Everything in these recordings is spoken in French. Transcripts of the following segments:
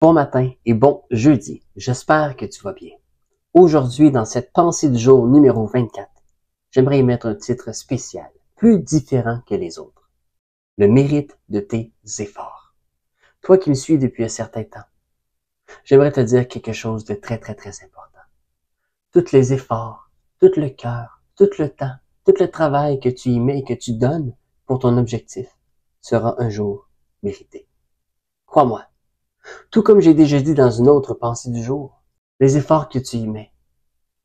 Bon matin et bon jeudi, j'espère que tu vas bien. Aujourd'hui, dans cette pensée du jour numéro 24, j'aimerais y mettre un titre spécial, plus différent que les autres. Le mérite de tes efforts. Toi qui me suis depuis un certain temps, j'aimerais te dire quelque chose de très important. Tous les efforts, tout le cœur, tout le temps, tout le travail que tu y mets et que tu donnes pour ton objectif sera un jour mérité. Crois-moi. Tout comme j'ai déjà dit dans une autre pensée du jour, les efforts que tu y mets,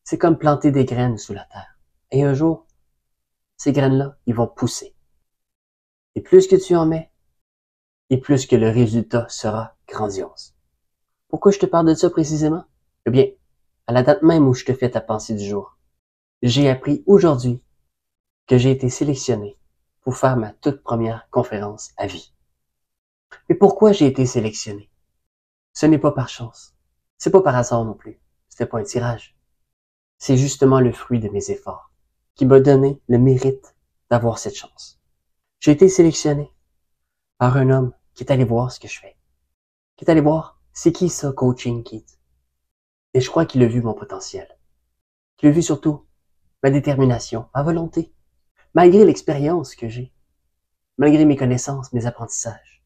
c'est comme planter des graines sous la terre. Et un jour, ces graines-là, ils vont pousser. Et plus que tu en mets, et plus que le résultat sera grandiose. Pourquoi je te parle de ça précisément? Eh bien, à la date même où je te fais ta pensée du jour, j'ai appris aujourd'hui que j'ai été sélectionné pour faire ma toute première conférence à vie. Mais pourquoi j'ai été sélectionné? Ce n'est pas par chance. C'est pas par hasard non plus. C'était pas un tirage. C'est justement le fruit de mes efforts qui m'a donné le mérite d'avoir cette chance. J'ai été sélectionné par un homme qui est allé voir ce que je fais, qui est allé voir c'est qui ça, Coaching Keith. Et je crois qu'il a vu mon potentiel, qu'il a vu surtout ma détermination, ma volonté, malgré l'expérience que j'ai, malgré mes connaissances, mes apprentissages.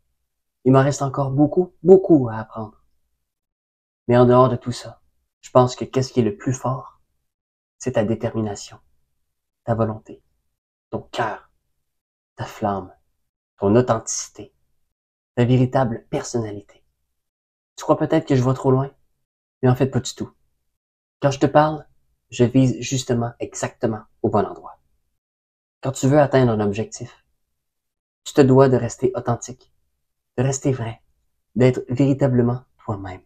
Il m'en reste encore beaucoup à apprendre. Mais en dehors de tout ça, je pense que qu'est-ce qui est le plus fort, c'est ta détermination, ta volonté, ton cœur, ta flamme, ton authenticité, ta véritable personnalité. Tu crois peut-être que je vais trop loin, mais en fait pas du tout. Quand je te parle, je vise justement exactement au bon endroit. Quand tu veux atteindre un objectif, tu te dois de rester authentique, de rester vrai, d'être véritablement toi-même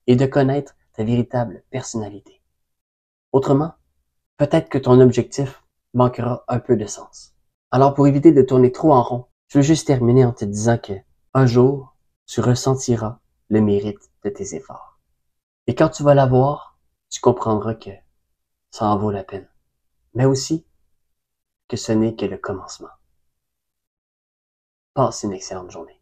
et de connaître ta véritable personnalité. Autrement, peut-être que ton objectif manquera un peu de sens. Alors pour éviter de tourner trop en rond, je veux juste terminer en te disant que un jour, tu ressentiras le mérite de tes efforts. Et quand tu vas l'avoir, tu comprendras que ça en vaut la peine. Mais aussi que ce n'est que le commencement. Passe une excellente journée.